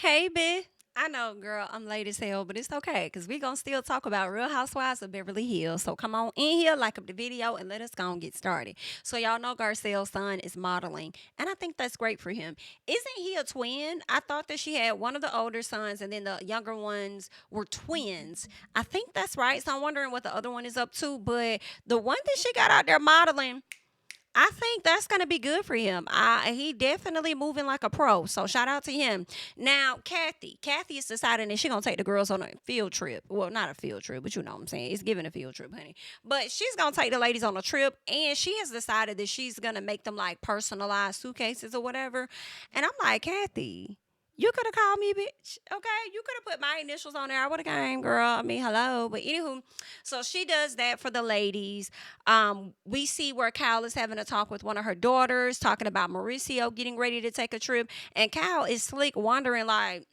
Hey, B. I know, girl, I'm late as hell, but it's okay because we going to still talk about Real Housewives of Beverly Hills. So come on in here, like up the video, and let us go and get started. So, y'all know Garcelle's son is modeling, and I think that's great for him. Isn't he a twin? I thought that she had one of the older sons, and then the younger ones were twins. I think that's right. So, I'm wondering what the other one is up to. But the one that she got out there modeling, I think that's gonna be good for him. He definitely moving like a pro. So shout out to him. Now, Kathy is deciding that she's gonna take the girls on a field trip. Well, not a field trip, but you know what I'm saying. It's giving a field trip, honey. But she's gonna take the ladies on a trip, and she has decided that she's gonna make them like personalized suitcases or whatever. And I'm like, Kathy, you could have called me, bitch. Okay, you could have put my initials on there. I would have came, girl. I mean, hello. But anywho, so she does that for the ladies. We see where Kyle is having a talk with one of her daughters, talking about Mauricio getting ready to take a trip, and Kyle is slick, wondering like,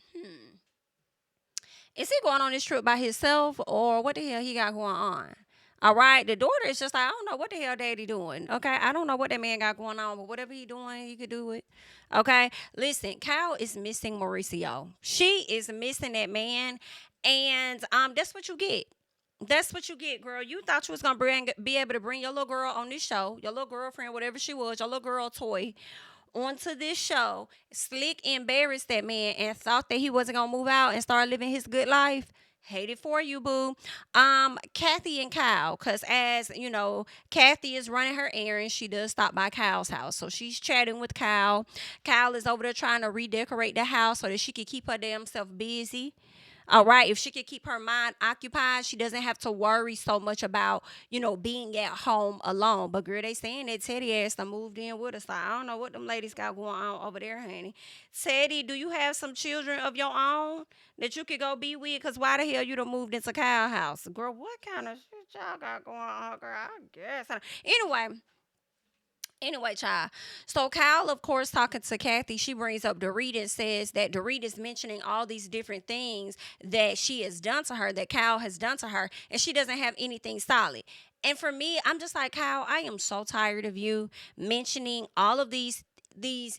is he going on this trip by himself or what the hell he got going on? All right, the daughter is just like, I don't know what the hell daddy doing. Okay, I don't know what that man got going on, but whatever he doing, he could do it. Okay, listen, Kyle is missing Mauricio. She is missing that man, and that's what you get. That's what you get, girl. You thought you was gonna be able to bring your little girl on this show, your little girlfriend, whatever she was, your little girl toy, onto this show. Slick embarrassed that man and thought that he wasn't gonna move out and start living his good life. Hate it for you, boo. Kathy and Kyle, cause as you know, Kathy is running her errands. She does stop by Kyle's house, so she's chatting with Kyle. Kyle is over there trying to redecorate the house so that she can keep her damn self busy. All right, if she could keep her mind occupied, she doesn't have to worry so much about, being at home alone. But girl, they saying that Teddy ass done moved in with us. So I don't know what them ladies got going on over there, honey. Teddy, do you have some children of your own that you could go be with? Because why the hell you done moved into Kyle house? Girl, what kind of shit y'all got going on, girl? I guess. Anyway, child. So Kyle, of course, talking to Kathy, she brings up Dorit and says that Dorit is mentioning all these different things that she has done to her, that Kyle has done to her, and she doesn't have anything solid. And for me, I'm just like, Kyle, I am so tired of you mentioning all of these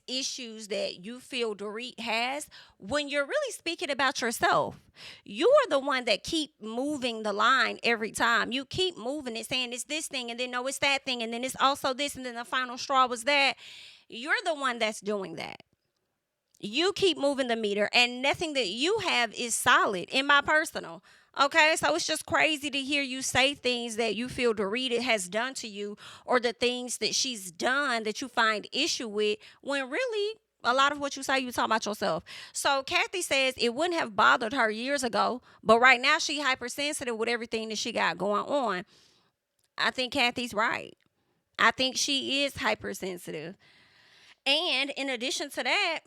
issues that you feel Dorit has when you're really speaking about yourself. You are the one that keep moving the line every time. You keep moving it, saying it's this thing, and then no, it's that thing, and then it's also this, and then the final straw was that. You're the one that's doing that. You keep moving the meter, and nothing that you have is solid in my personal. Okay, so it's just crazy to hear you say things that you feel Dorita has done to you, or the things that she's done that you find issue with, when really a lot of what you say you talk about yourself. So Kathy says it wouldn't have bothered her years ago, but right now she hypersensitive with everything that she got going on. I think Kathy's right. I think she is hypersensitive. And in addition to that,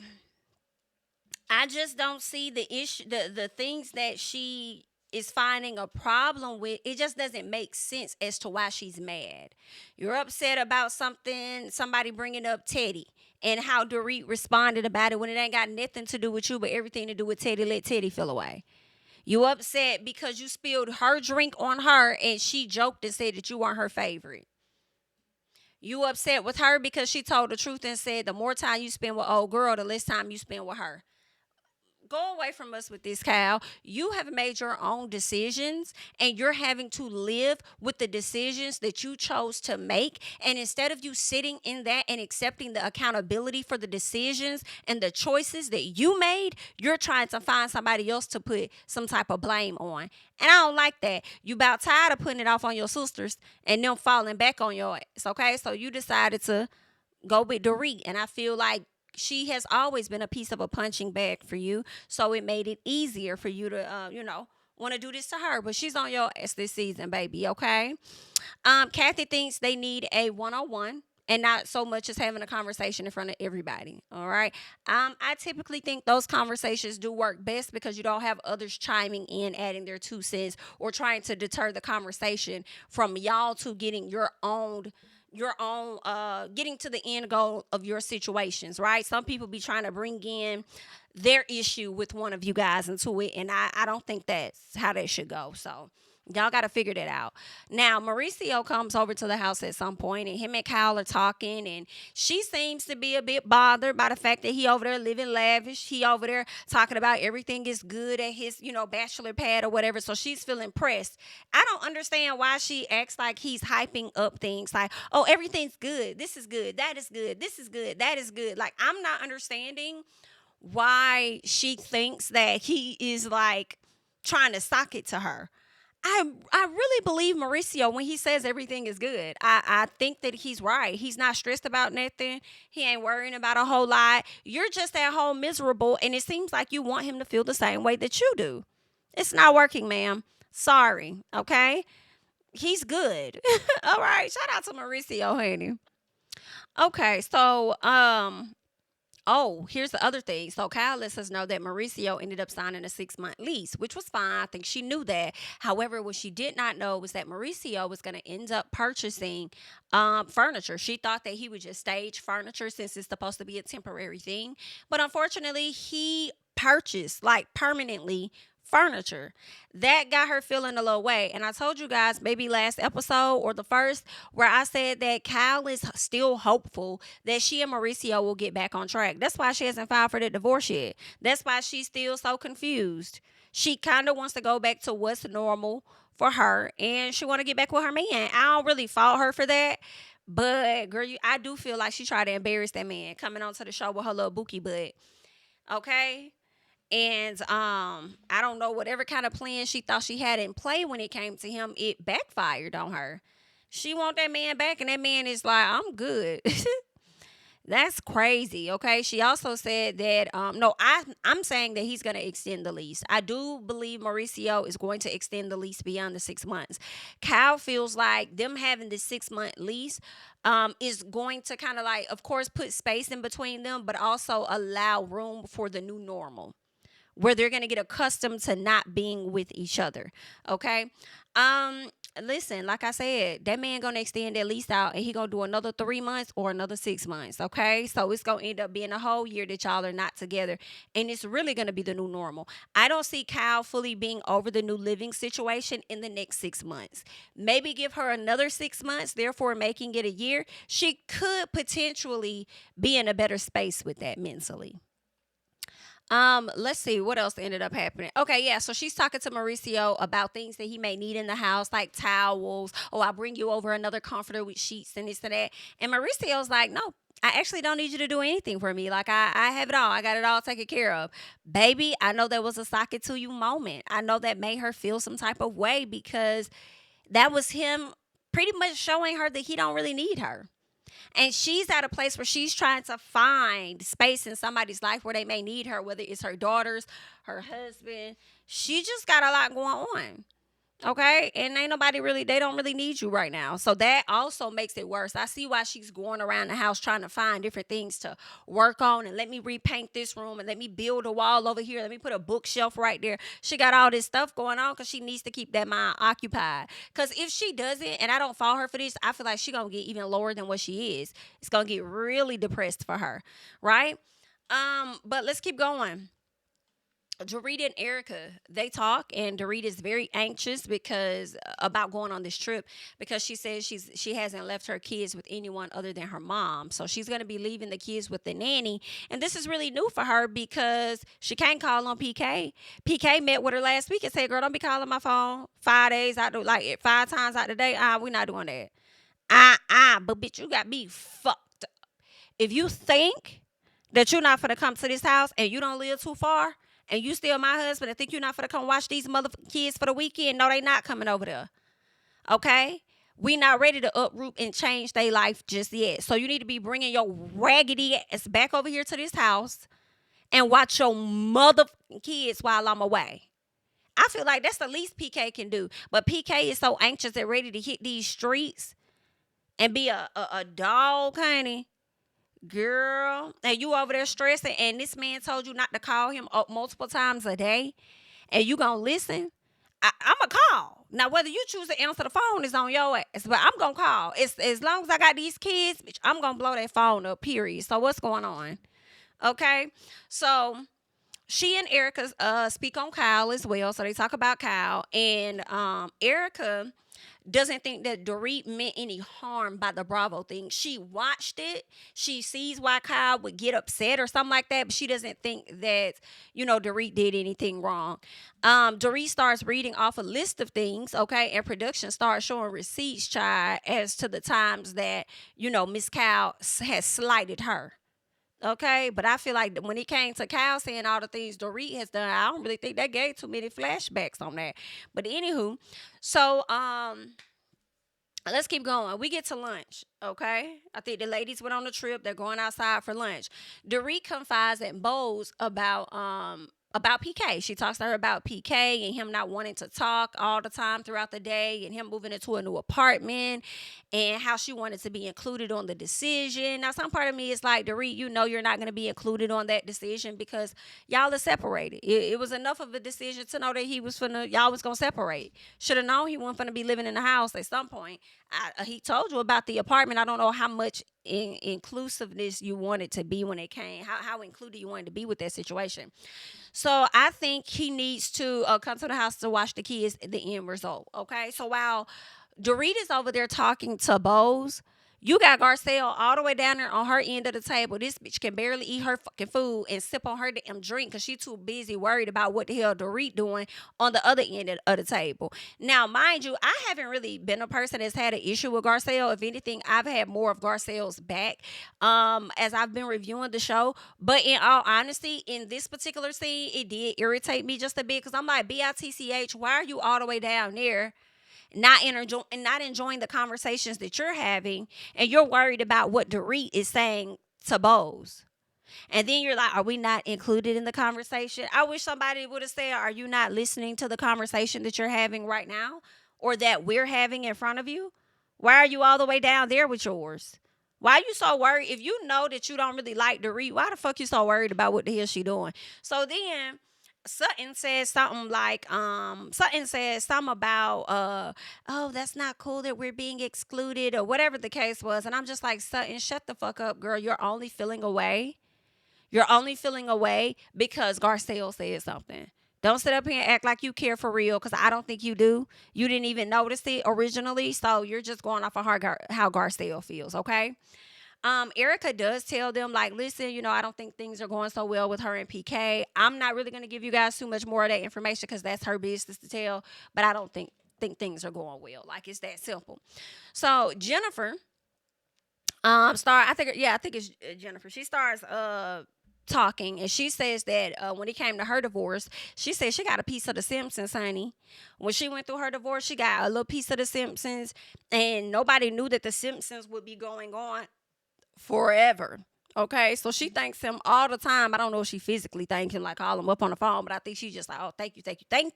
I just don't see the issue, the things that she is finding a problem with. It just doesn't make sense as to why she's mad. You're upset about something, somebody bringing up Teddy and how Dorit responded about it when it ain't got nothing to do with you, but everything to do with Teddy. Let Teddy feel away. You upset because you spilled her drink on her and she joked and said that you weren't her favorite. You upset with her because she told the truth and said the more time you spend with old girl, the less time you spend with her. Go away from us with this, Cal. You have made your own decisions and you're having to live with the decisions that you chose to make. And instead of you sitting in that and accepting the accountability for the decisions and the choices that you made, you're trying to find somebody else to put some type of blame on. And I don't like that. You about tired of putting it off on your sisters and them falling back on your ass, okay? So you decided to go with Dorit. And I feel like she has always been a piece of a punching bag for you. So it made it easier for you to, want to do this to her. But she's on your ass this season, baby, okay? Kathy thinks they need a one-on-one and not so much as having a conversation in front of everybody. All right. I typically think those conversations do work best because you don't have others chiming in, adding their 2 cents, or trying to deter the conversation from y'all to getting your own getting to the end goal of your situations, right? Some people be trying to bring in their issue with one of you guys into it, and I don't think that's how that should go. So Y'all got to figure that out. Now, Mauricio comes over to the house at some point, and him and Kyle are talking, and she seems to be a bit bothered by the fact that he over there living lavish. He over there talking about everything is good at his, bachelor pad or whatever. So she's feeling pressed. I don't understand why she acts like he's hyping up things like, oh, everything's good. This is good. That is good. This is good. That is good. Like, I'm not understanding why she thinks that he is like trying to sock it to her. I really believe Mauricio when he says everything is good. I think that he's right. He's not stressed about nothing. He ain't worrying about a whole lot. You're just at home miserable, and it seems like you want him to feel the same way that you do. It's not working, ma'am. Sorry, okay? He's good. All right. Shout out to Mauricio, honey. Okay, so oh, here's the other thing. So Kyle lets us know that Mauricio ended up signing a 6-month lease, which was fine. I think she knew that. However, what she did not know was that Mauricio was going to end up purchasing furniture. She thought that he would just stage furniture since it's supposed to be a temporary thing. But unfortunately, he purchased, like, permanently furniture. That got her feeling a little way. And I told you guys maybe last episode or the first where I said that Kyle is still hopeful that she and Mauricio will get back on track. That's why she hasn't filed for the divorce yet. That's why she's still so confused. She kind of wants to go back to what's normal for her, and she want to get back with her man. I don't really fault her for that. But girl, I do feel like she tried to embarrass that man coming onto the show with her little bookie butt. Okay? And I don't know, whatever kind of plan she thought she had in play when it came to him, it backfired on her. She want that man back, and that man is like, I'm good. That's crazy. Okay. She also said that no, I'm saying that he's gonna extend the lease. I do believe Mauricio is going to extend the lease beyond the 6 months. Kyle feels like them having the 6-month lease is going to kind of like, of course, put space in between them, but also allow room for the new normal, where they're going to get accustomed to not being with each other. Okay. Listen, like I said, that man going to extend that lease out, and he going to do another 3 months or another 6 months. Okay. So it's going to end up being a whole year that y'all are not together. And it's really going to be the new normal. I don't see Kyle fully being over the new living situation in the next 6 months. Maybe give her another 6 months, therefore making it a year. She could potentially be in a better space with that mentally. Let's see what else ended up happening. Okay, yeah. So she's talking to Mauricio about things that he may need in the house, like towels. Oh, I'll bring you over another comforter with sheets and this and that. And Mauricio's like, no, I actually don't need you to do anything for me. Like I have it all. I got it all taken care of. Baby, I know that was a sock it to you moment. I know that made her feel some type of way because that was him pretty much showing her that he don't really need her. And she's at a place where she's trying to find space in somebody's life where they may need her, whether it's her daughters, her husband. She just got a lot going on. Okay. And ain't nobody really, they don't really need you right now. So that also makes it worse. I see why she's going around the house trying to find different things to work on, and let me repaint this room, and let me build a wall over here. Let me put a bookshelf right there. She got all this stuff going on because she needs to keep that mind occupied. Because if she doesn't, and I don't fault her for this, I feel like she's going to get even lower than what she is. It's going to get really depressed for her. Right. But let's keep going. Dorit and Erica, they talk, and Dorit is very anxious because about going on this trip, because she says she hasn't left her kids with anyone other than her mom. So she's going to be leaving the kids with the nanny, and this is really new for her because she can't call on PK. PK met with her last week and said, "Girl, don't be calling my phone 5 days out, like 5 times out the day. We're not doing that. But bitch, you got me fucked up. If you think that you're not gonna come to this house and you don't live too far, and you still my husband, and think you're not finna come watch these mother kids for the weekend, no, they not coming over there. Okay? We not ready to uproot and change their life just yet. So you need to be bringing your raggedy ass back over here to this house and watch your mother kids while I'm away." I feel like that's the least PK can do. But PK is so anxious and ready to hit these streets and be a dog, honey. Girl, and you over there stressing, and this man told you not to call him up multiple times a day, and you gonna listen? I'm going to call. Now, whether you choose to answer the phone is on your ass, but I'm going to call. As long as I got these kids, bitch, I'm going to blow that phone up, period. So what's going on? Okay? So she and Erica speak on Kyle as well. So they talk about Kyle. And Erica doesn't think that Dorit meant any harm by the Bravo thing. She watched it. She sees why Kyle would get upset or something like that, but she doesn't think that, Dorit did anything wrong. Dorit starts reading off a list of things, okay, and production starts showing receipts, child, as to the times that, Miss Kyle has slighted her. Okay, but I feel like when it came to Kyle saying all the things Dorit has done, I don't really think that gave too many flashbacks on that. But anywho, so let's keep going. We get to lunch, okay? I think the ladies went on a trip. They're going outside for lunch. Dorit confides in Bose about PK. She talks to her about PK and him not wanting to talk all the time throughout the day and him moving into a new apartment and how she wanted to be included on the decision. Now, some part of me is like, Dorit, you're not going to be included on that decision because y'all are separated. It was enough of a decision to know that y'all was going to separate. Should have known he wasn't going to be living in the house at some point. He told you about the apartment. I don't know how much inclusiveness you wanted to be when it came, how included you wanted to be with that situation. So I think he needs to come to the house to watch the kids, the end result. Okay. So while Dorit is over there talking to Bose, you got Garcelle all the way down there on her end of the table. This bitch can barely eat her fucking food and sip on her damn drink because she too busy worried about what the hell Dorit doing on the other end of the table. Now, mind you, I haven't really been a person that's had an issue with Garcelle. If anything, I've had more of Garcelle's back as I've been reviewing the show. But in all honesty, in this particular scene, it did irritate me just a bit because I'm like, BITCH, why are you all the way down there? Not enjoying the conversations that you're having, and you're worried about what Dorit is saying to Bose. And then you're like, are we not included in the conversation? I wish somebody would have said, are you not listening to the conversation that you're having right now or that we're having in front of you? Why are you all the way down there with yours? Why are you so worried? If you know that you don't really like Dorit, why the fuck you so worried about what the hell she doing? So then Sutton says something about, oh, that's not cool that we're being excluded or whatever the case was. And I'm just like, Sutton, shut the fuck up, girl. You're only feeling away. You're only feeling away because Garcelle said something. Don't sit up here and act like you care for real because I don't think you do. You didn't even notice it originally. So you're just going off of how Garcelle feels, okay? Erica does tell them, like, listen, I don't think things are going so well with her and PK. I'm not really going to give you guys too much more of that information because that's her business to tell. But I don't think things are going well. Like, it's that simple. So Jennifer, I think it's Jennifer. She starts talking, and she says that when it came to her divorce, she said she got a piece of the Simpsons, honey. When she went through her divorce, she got a little piece of the Simpsons, and nobody knew that the Simpsons would be going on forever. Okay, so she thanks him all the time. I don't know if she physically thanks him, like call him up on the phone, but I think she's just like, oh, thank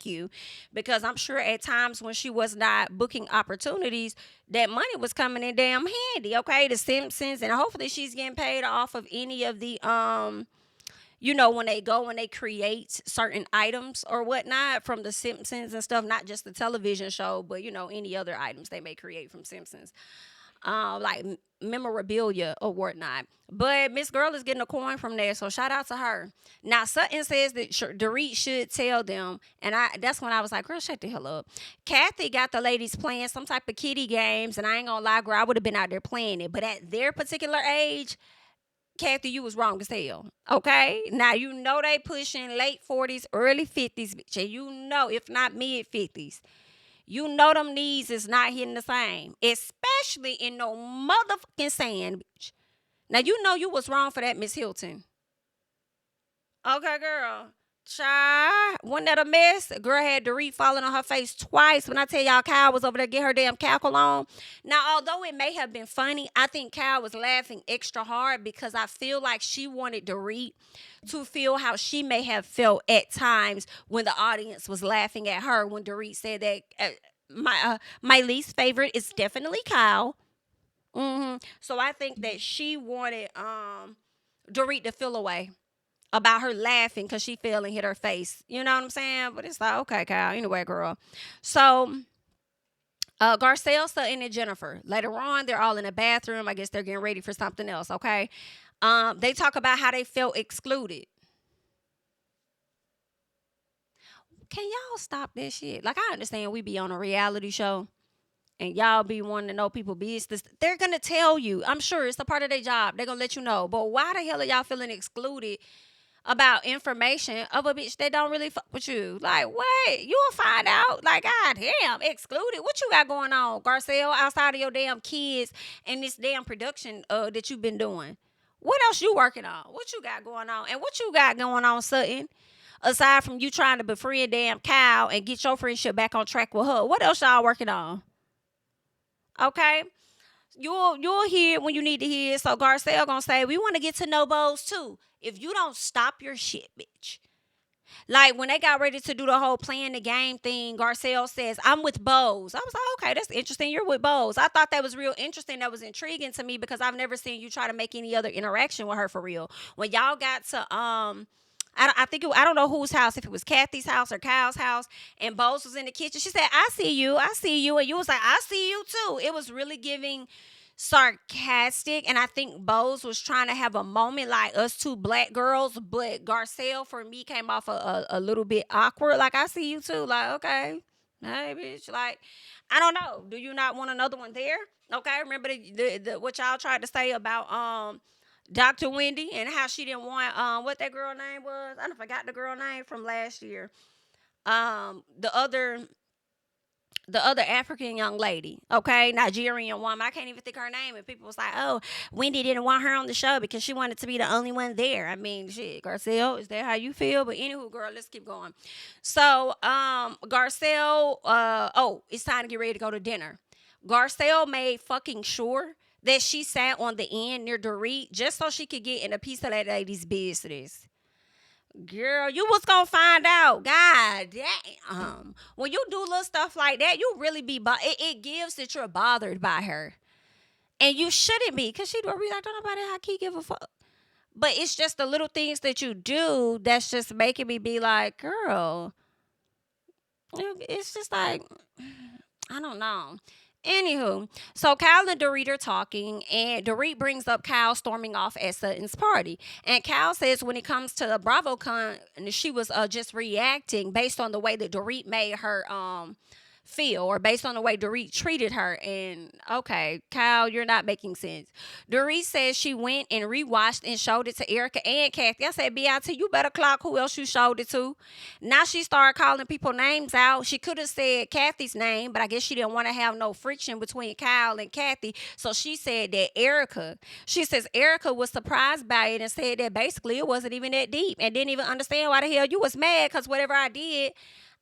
you. Because I'm sure at times when she was not booking opportunities, that money was coming in damn handy. Okay, the Simpsons, and hopefully she's getting paid off of any of the when they create certain items or whatnot from the Simpsons and stuff, not just the television show, but any other items they may create from Simpsons. Like memorabilia or whatnot. But Miss Girl is getting a coin from there, so shout out to her. Now, Sutton says that Dorit should tell them, and that's when I was like, girl, shut the hell up. Kathy got the ladies playing some type of kiddie games, and I ain't gonna lie, girl, I would have been out there playing it. But at their particular age, Kathy, you was wrong as hell. Okay? Now, they pushing late 40s, early 50s, bitch, and if not mid 50s. Them knees is not hitting the same, especially in no motherfucking sand, bitch. Now, you was wrong for that, Miss Hilton. Okay, girl. Child, wasn't that a mess? The girl had Dorit falling on her face twice. When I tell y'all, Kyle was over there getting her damn cackle on. Now, although it may have been funny, I think Kyle was laughing extra hard because I feel like she wanted Dorit to feel how she may have felt at times when the audience was laughing at her when Dorit said that my least favorite is definitely Kyle. So I think that she wanted Dorit to feel away about her laughing because she fell and hit her face. You know what I'm saying? But it's like, okay, Kyle, anyway, girl. So Garcelle, Sutton, and Jennifer. Later on, they're all in the bathroom. I guess they're getting ready for something else, okay? They talk about how they felt excluded. Can y'all stop that shit? Like, I understand we be on a reality show and y'all be wanting to know people business. They're gonna tell you. I'm sure it's a part of their job. They're gonna let you know. But why the hell are y'all feeling excluded about information of a bitch that don't really fuck with you? Like, what? You'll find out. Like, god damn, excluded. What you got going on, Garcelle, outside of your damn kids and this damn production that you've been doing? What else you working on? What you got going on? And what you got going on, Sutton? Aside from you trying to befriend damn Cal and get your friendship back on track with her, what else y'all working on? Okay, you'll hear it when you need to hear it. So Garcelle gonna say, we want to get to know Bose too. If you don't stop your shit, bitch. Like when they got ready to do the whole playing the game thing, Garcelle says, I'm with Bose. I was like, okay, that's interesting. You're with Bose. I thought that was real interesting. That was intriguing to me because I've never seen you try to make any other interaction with her for real. When y'all got to I don't know whose house, if it was Kathy's house or Kyle's house, and Bose was in the kitchen. She said, I see you. And you was like, I see you too. It was really giving sarcastic, and I think Bose was trying to have a moment like us two black girls, but Garcelle for me came off a little bit awkward. Like, I see you too. Like, okay, hey bitch. Like, I don't know. Do you not want another one there? Okay, remember the what y'all tried to say about Dr. Wendy and how she didn't want what that girl name was. I forgot the girl name from last year. The other African young lady, okay, Nigerian woman. I can't even think her name. And people was like, oh, Wendy didn't want her on the show because she wanted to be the only one there. I mean, shit, Garcelle, is that how you feel? But anywho, girl, let's keep going. So, Garcelle, it's time to get ready to go to dinner. Garcelle made fucking sure that she sat on the end near Dorit just so she could get in a piece of that lady's business. Girl, you was gonna find out. God damn. When you do little stuff like that, you really be it gives that you're bothered by her. And you shouldn't be, because she don't be like, don't nobody how can give a fuck. But it's just the little things that you do that's just making me be like, girl. It's just like, I don't know. Anywho, so Kyle and Dorit are talking, and Dorit brings up Kyle storming off at Sutton's party. And Kyle says when it comes to the BravoCon, she was just reacting based on the way that Dorit made her feel, or based on the way Dorit treated her. And okay, Kyle, you're not making sense. Dorit says she went and rewatched and showed it to Erica and Kathy. I said, BIT, you better clock who else you showed it to. Now she started calling people names out. She could have said Kathy's name, but I guess she didn't want to have no friction between Kyle and Kathy. So she said that Erica, she says Erica was surprised by it and said that basically it wasn't even that deep and didn't even understand why the hell you was mad because whatever I did,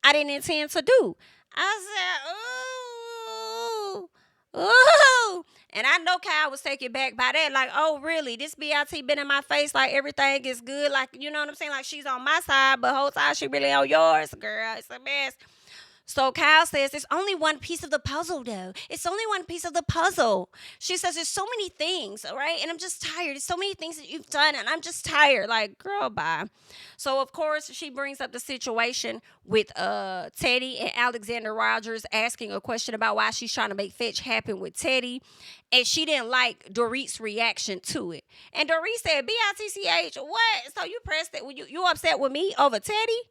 I didn't intend to do. I said, ooh. And I know Kyle was taken back by that. Like, oh, really? This BIT been in my face like everything is good. Like, you know what I'm saying? Like, she's on my side, but whole time she really on yours, girl. It's a mess. So Kyle says, there's only one piece of the puzzle, though. It's only one piece of the puzzle. She says, there's so many things, all right? And I'm just tired. There's so many things that you've done, and I'm just tired. Like, girl, bye. So, of course, she brings up the situation with Teddy and Alexander Rogers asking a question about why she's trying to make fetch happen with Teddy. And she didn't like Dorit's reaction to it. And Dorit said, BITCH, what? So you pressed it? You upset with me over Teddy?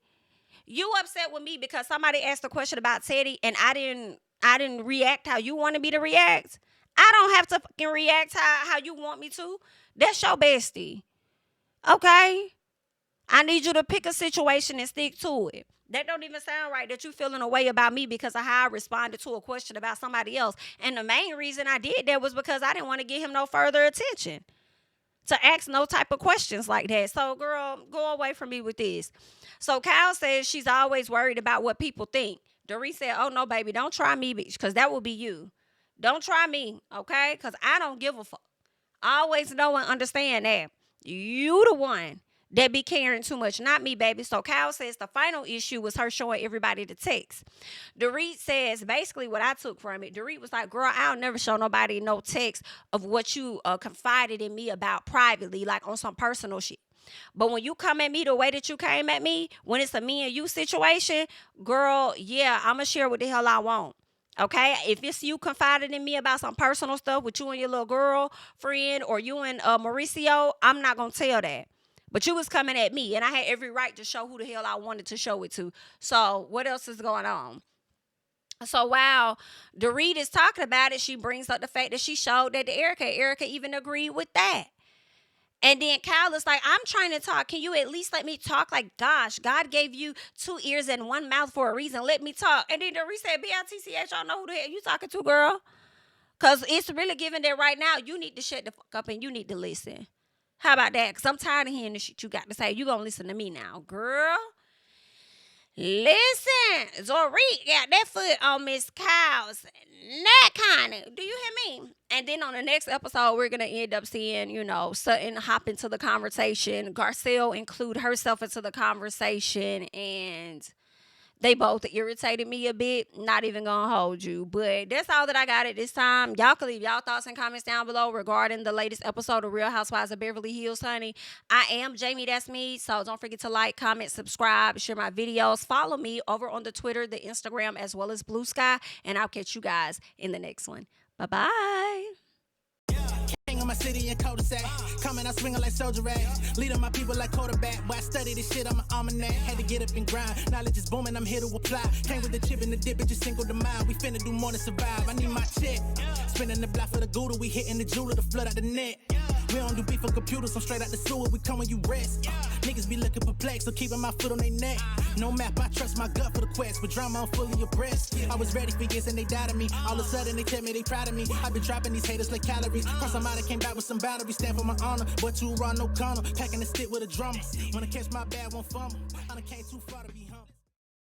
You upset with me because somebody asked a question about Teddy and I didn't react how you wanted me to react? I don't have to fucking react how you want me to. That's your bestie. Okay? I need you to pick a situation and stick to it. That don't even sound right that you feeling a way about me because of how I responded to a question about somebody else. And the main reason I did that was because I didn't want to give him no further attention to ask no type of questions like that. So, girl, go away from me with this. So, Kyle says she's always worried about what people think. Dorit said, oh, no, baby, don't try me, bitch, because that will be you. Don't try me, okay? Because I don't give a fuck. I always know and understand that. You the one that be caring too much, not me, baby. So Kyle says the final issue was her showing everybody the text. Dorit says basically what I took from it. Dorit was like, girl, I'll never show nobody no text of what you confided in me about privately, like on some personal shit. But when you come at me the way that you came at me, when it's a me and you situation, girl, yeah, I'm going to share what the hell I want. Okay, if it's you confided in me about some personal stuff with you and your little girl friend or you and Mauricio, I'm not going to tell that. But you was coming at me, and I had every right to show who the hell I wanted to show it to. So what else is going on? So while Dorit is talking about it, she brings up the fact that she showed that to Erica. Erica even agreed with that. And then Kyle is like, I'm trying to talk. Can you at least let me talk? Like, gosh, God gave you 2 ears and 1 mouth for a reason. Let me talk. And then Dorit said, BITCH, I don't know who the hell you talking to, girl. Because it's really given that right now, you need to shut the fuck up and you need to listen. How about that? Because I'm tired of hearing the shit you got to say. You going to listen to me now, girl. Listen, Dorit got that foot on Miss Kyle's neck, honey. Do you hear me? And then on the next episode, we're going to end up seeing, Sutton hop into the conversation. Garcelle include herself into the conversation. And they both irritated me a bit. Not even going to hold you. But that's all that I got at this time. Y'all can leave y'all thoughts and comments down below regarding the latest episode of Real Housewives of Beverly Hills, honey. I am JamiThatsMe. So don't forget to like, comment, subscribe, share my videos. Follow me over on the Twitter, the Instagram, as well as Blue Sky. And I'll catch you guys in the next one. Bye-bye. King of my city and cul-de-sac. Coming out swinging like soldier rag. Leading my people like quarterback. Boy, I study this shit, I'm an almanac. Had to get up and grind. Knowledge is booming, I'm here to apply. Came with the chip and the dip, it just single the mind. We finna do more than survive. I need my check. Spinning the block for the Gouda. We hitting the jeweler, the flood out the net. We don't do beef for computers, I'm straight out the sewer. We come when you rest. Niggas be looking perplexed, so keeping my foot on their neck. No map, I trust my gut for the quest. With drama, I'm fully abreast. I was ready for years and they doubted me. All of a sudden, they tell me they proud of me. I've been dropping these haters like calories. Cross them out, I came back with some boundaries. Stand for my honor, but you run no corner. Packing the stick with a drummer. When I catch my bad, won't fumble. I done came too far to be humble.